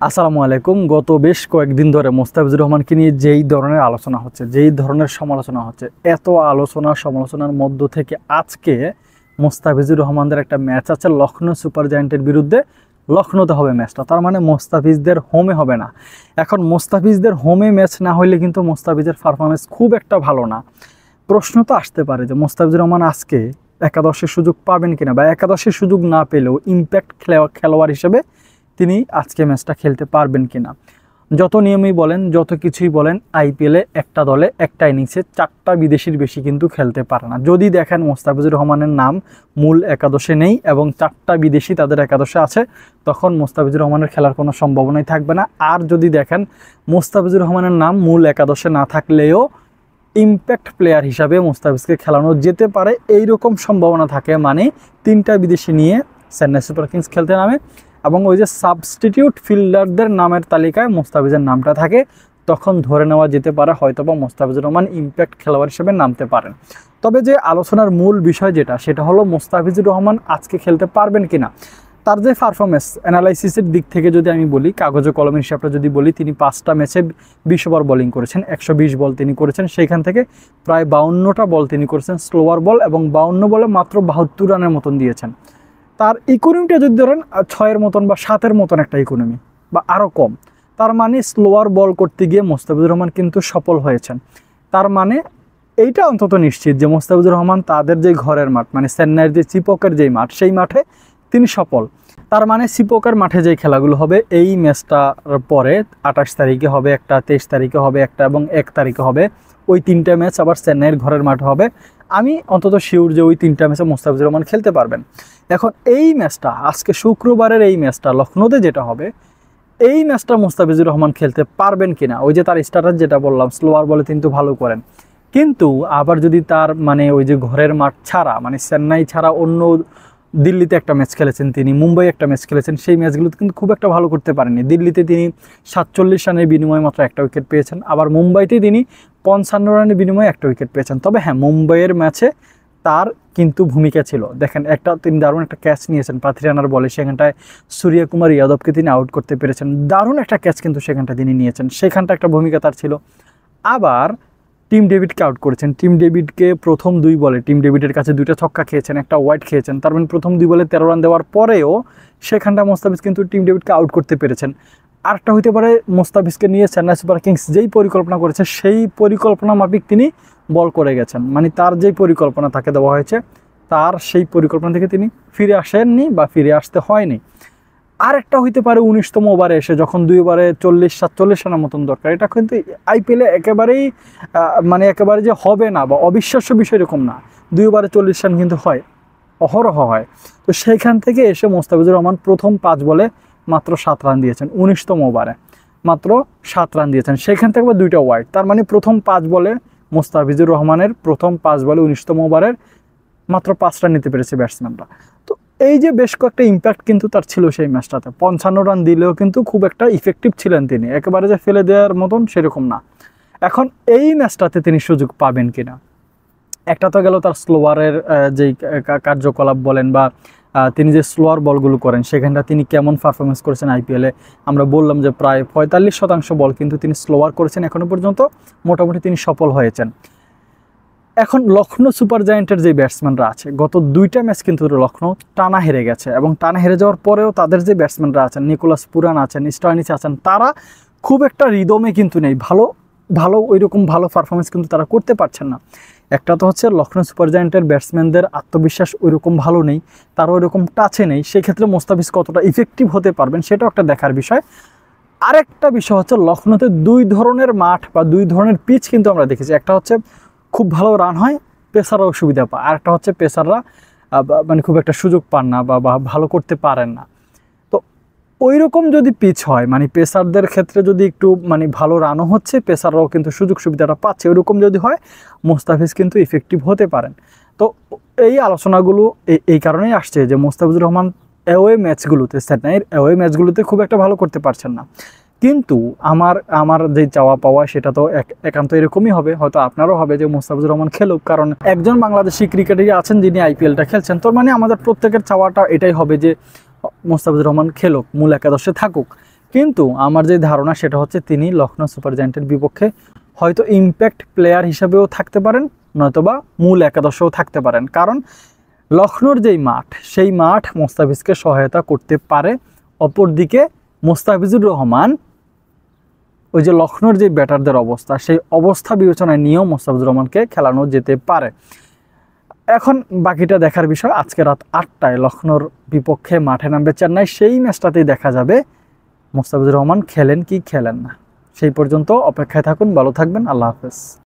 আসসালামু আলাইকুম। গত বেশ কয়েকদিন ধরে মোস্তাফিজুর রহমানকে নিয়ে যেই ধরনের আলোচনা হচ্ছে, যেই ধরনের সমালোচনা হচ্ছে, এত আলোচনা সমালোচনার মধ্য থেকে আজকে মোস্তাফিজুর রহমানদের একটা ম্যাচ আছে লখনৌ সুপার জায়ান্টের বিরুদ্ধে। লখনৌতে হবে ম্যাচটা, তার মানে মোস্তাফিজদের হোমে হবে না। এখন মোস্তাফিজদের হোমে ম্যাচ না হইলে কিন্তু মোস্তাফিজের পারফরমেন্স খুব একটা ভালো না। প্রশ্ন তো আসতে পারে যে মোস্তাফিজুর রহমান আজকে একাদশের সুযোগ পাবেন কিনা, বা একাদশের সুযোগ না পেলেও ইম্প্যাক্ট খেলোয়াড় হিসেবে তিনি আজকে ম্যাচটা খেলতে পারবেন কিনা। যত নিয়মই বলেন, যত কিছুই বলেন, আইপিএলে একটা দলে একটা ইনিংসে 4টা বিদেশির বেশি কিন্তু খেলতে পারে না। যদি দেখেন মোস্তাফিজুর রহমানের নাম মূল একাদশে নেই এবং 4টা বিদেশি তাদের একাদশে আছে, তখন মোস্তাফিজুর রহমানের খেলার কোনো সম্ভাবনাই থাকবে না। আর যদি দেখেন মোস্তাফিজুর রহমানের নাম মূল একাদশে না থাকলেও ইম্প্যাক্ট প্লেয়ার হিসাবে মোস্তাফিজকে খেলানো যেতে পারে, এইরকম সম্ভাবনা থাকে। মানে 3টা বিদেশি নিয়ে চেন্নাই সুপার কিংস খেলতে নামে এবং ওই যে সাবস্টিটিউট ফিল্ডারদের নামের তালিকায় মোস্তাফিজের নামটা থাকে, তখন ধরে নেওয়া যেতে পারে হয়তোবা মোস্তাফিজুর রহমান ইম্প্যাক্ট খেলোয়াড় হিসেবে নামতে পারেন। তবে যে আলোচনার মূল বিষয় সেটা হলো মোস্তাফিজুর রহমান আজকে খেলতে পারবেন কিনা। তার যে পারফরমেন্স অ্যানালাইসিসের দিক থেকে যদি আমি বলি, কাগজে কলমের হিসাবটা যদি বলি, তিনি 5টা ম্যাচে 20 ওভার বোলিং করেছেন, 120 বল তিনি করেছেন। সেইখান থেকে প্রায় 52টা বল তিনি করেছেন স্লোয়ার বল, এবং 52 বলে মাত্র 72 রানের মতন দিয়েছেন। তার ইকোনমিটা যদি ধরেন 6-এর মতন বা 7-এর মতন একটা ইকোনমি, বা আরও কম, তার মানে স্লোয়ার বল করতে গিয়ে মোস্তাফিজুর রহমান কিন্তু সফল হয়েছেন। তার মানে এইটা অন্তত নিশ্চিত যে মোস্তাফিজুর রহমান তাদের যে ঘরের মাঠ, মানে চেন্নাইয়ের যে চিপকের যেই মাঠ, সেই মাঠে তিনি সফল। তার মানে চিপকের মাঠে যেই খেলাগুলো হবে, এই ম্যাচটার পরে 28 তারিখে হবে একটা, 23 তারিখে হবে একটা, এবং 1 তারিখে হবে, ওই 3টা ম্যাচ আবার চেন্নাইয়ের ঘরের মাঠে হবে। আমি অন্তত শিওর যে ওই 3টা ম্যাচে মোস্তাফিজুর রহমান খেলতে পারবেন। এখন এই ম্যাচটা, আজকে শুক্রবারের এই ম্যাচটা লখনৌতে যেটা হবে, এই ম্যাচটা মোস্তাফিজুর রহমান খেলতে পারবেন কিনা। ওই যে তার স্টার্টার যেটা বললাম, স্লোয়ার বলে কিন্তু ভালো করেন, কিন্তু আবার যদি তার মানে ওই যে ঘরের মাঠ ছাড়া, মানে চেন্নাই ছাড়া অন্য দিল্লিতে একটা ম্যাচ খেলেছেন তিনি, মুম্বাই একটা ম্যাচ খেলেছেন, সেই ম্যাচগুলোতে কিন্তু খুব একটা ভালো করতে পারেননি। দিল্লিতে তিনি 47 রানের বিনিময়ে মাত্র একটা উইকেট পেয়েছেন, আবার মুম্বাইতে তিনি 55 রানের বিনিময়ে একটা উইকেট পেয়েছেন। তবে হ্যাঁ, মুম্বাইয়ের ম্যাচে তার কিন্তু ভূমিকা ছিল। দেখেন, তিনি দারুণ একটা ক্যাচ নিয়েছেন 35 রানার বলে, সেখানটায় সূর্যকুমার যাদবকে তিনি আউট করতে পেরেছেন। দারুণ একটা ক্যাচ কিন্তু সেখানটা তিনি নিয়েছেন, সেখানটা একটা ভূমিকা তার ছিল। আবার টিম ডেভিডকে আউট করেছেন। টিম ডেভিডকে প্রথম 2 বলে টিম ডেভিডের কাছে 2টা ছক্কা খেয়েছেন, একটা ওয়াইড খেয়েছেন। তার মানে প্রথম 2 বলে 13 রান দেওয়ার পরেও সেখানটা মোস্তাফিজ কিন্তু টিম ডেভিডকে আউট করতে পেরেছেন। আরেকটা হইতে পারে, মোস্তাফিজকে নিয়ে চেন্নাই সুপার কিংস যেই পরিকল্পনা করেছে, সেই পরিকল্পনা মাফিক তিনি বল করে গেছেন। মানে তার যেই পরিকল্পনা তাকে দেওয়া হয়েছে, তার সেই পরিকল্পনা থেকে তিনি ফিরে আসেননি বা ফিরে আসতে হয়নি। আরেকটা হইতে পারে 19তম ওভারে এসে যখন 2 ওভারে 40-47 রানের মতন দরকার। এটা কিন্তু আইপিএলে একেবারেই মানে একেবারে যে হবে না বা অবিশ্বাস্য বিষয় এরকম না। 2 ওভারে 40 রান কিন্তু হয়, অহরহ হয়। তো সেইখান থেকে এসে মোস্তাফিজুর রহমান প্রথম 5 বলে মাত্র 7 রান দিয়েছেন। 19তম ওভারে মাত্র 7 রান দিয়েছেন, সেইখান থেকে আবার 2টা ওয়াইড। তার মানে প্রথম 5 বলে মোস্তাফিজুর রহমানের প্রথম 5 বলে 19তম ওভারের মাত্র 5 রান নিতে পেরেছে ব্যাটসম্যানরা। তো এই যে বেশ কয়েকটা ইম্প্যাক্ট কিন্তু তার ছিল সেই ম্যাচটাতে। 55 রান দিলেও কিন্তু খুব একটা ইফেক্টিভ ছিলেন তিনি, একেবারে যে ফেলে দেওয়ার মতন সেরকম না। এখন এই ম্যাচটাতে তিনি সুযোগ পাবেন কিনা, একটা তো গেল তার স্লোয়ারের যেই কার্যকলাপ বলেন, বা তিনি যে স্লোয়ার বলগুলো করেন, সেখানটা তিনি কেমন পারফরমেন্স করেছেন আইপিএলে। আমরা বললাম যে প্রায় 45% বল কিন্তু তিনি স্লোয়ার করেছেন, এখনো পর্যন্ত মোটামুটি তিনি সফল হয়েছেন। এখন লখনৌ সুপার জায়ান্টের যে ব্যাটসম্যানরা আছে, গত 2টা ম্যাচ কিন্তু লখনৌ টানা হেরে গেছে, এবং টানা হেরে যাওয়ার পরেও তাদের যে ব্যাটসম্যানরা আছেন, নিকোলাস পুরান আছেন, স্টয়নিস আছেন, তারা খুব একটা রিদমে কিন্তু নেই, ভালো ওইরকম ভালো পারফরমেন্স কিন্তু তারা করতে পারছেন না। একটা তো হচ্ছে লখনৌ সুপার জায়ান্টের ব্যাটসম্যানদের আত্মবিশ্বাস ওইরকম ভালো নেই, তারা ওইরকম টাচে নেই। সেই ক্ষেত্রে মোস্তাফিজ কতটা ইফেক্টিভ হতে পারবেন সেটাও একটা দেখার বিষয়। আরেকটা বিষয় হচ্ছে, লখনৌতে 2 ধরনের মাঠ বা 2 ধরনের পিচ কিন্তু আমরা দেখেছি। একটা হচ্ছে খুব ভালো রান হয়, পেসাররাও সুবিধা পায়, আর একটা হচ্ছে পেসাররা মানে খুব একটা সুযোগ পান না বা ভালো করতে পারেন না। তো ওই রকম যদি পিচ হয়, মানে পেসারদের ক্ষেত্রে যদি একটু মানে ভালো রানও হচ্ছে, পেসাররাও কিন্তু সুযোগ সুবিধাটা পাচ্ছে, ওইরকম যদি হয় মোস্তাফিজ কিন্তু ইফেক্টিভ হতে পারেন। তো এই আলোচনাগুলো এই কারণেই আসছে যে মোস্তাফিজুর রহমান অ্যাওয়ে ম্যাচগুলোতে, চেন্নাইয়ের অ্যাওয়ে ম্যাচগুলোতে খুব একটা ভালো করতে পারছেন না। কিন্তু আমার যে চাওয়া পাওয়া সেটা তো একান্ত এরকমই হবে, হয়তো আপনারও হবে যে মোস্তাফিজুর রহমান খেলুক, কারণ একজন বাংলাদেশি ক্রিকেটারই আছেন যিনি আইপিএলটা খেলছেন। তো মানে আমাদের প্রত্যেকের চাওয়াটা এটাই হবে যে মোস্তাফিজুর রহমান খেলুক, মূল একাদশে থাকুক। কিন্তু আমার যে ধারণা সেটা হচ্ছে তিনি লখনৌ সুপার জায়ান্টের বিপক্ষে হয়তো ইম্প্যাক্ট প্লেয়ার হিসাবেও থাকতে পারেন, নয়তোবা মূল একাদশেও থাকতে পারেন। কারণ লখনৌর যেই মাঠ, সেই মাঠ মোস্তাফিজকে সহায়তা করতে পারে। অপরদিকে মোস্তাফিজুর রহমান, ওই যে লখনৌর যে ব্যাটারদের অবস্থা, সেই অবস্থা বিবেচনায় নিয়েও মোস্তাফিজুর রহমানকে খেলানো যেতে পারে। এখন বাকিটা দেখার বিষয়। আজকে রাত 8টায় লখনৌর বিপক্ষে মাঠে নামবে চেন্নাই। সেই ম্যাচটাতেই দেখা যাবে মোস্তাফিজুর রহমান খেলেন কি খেলেন না। সেই পর্যন্ত অপেক্ষায় থাকুন। ভালো থাকবেন। আল্লাহ হাফেজ।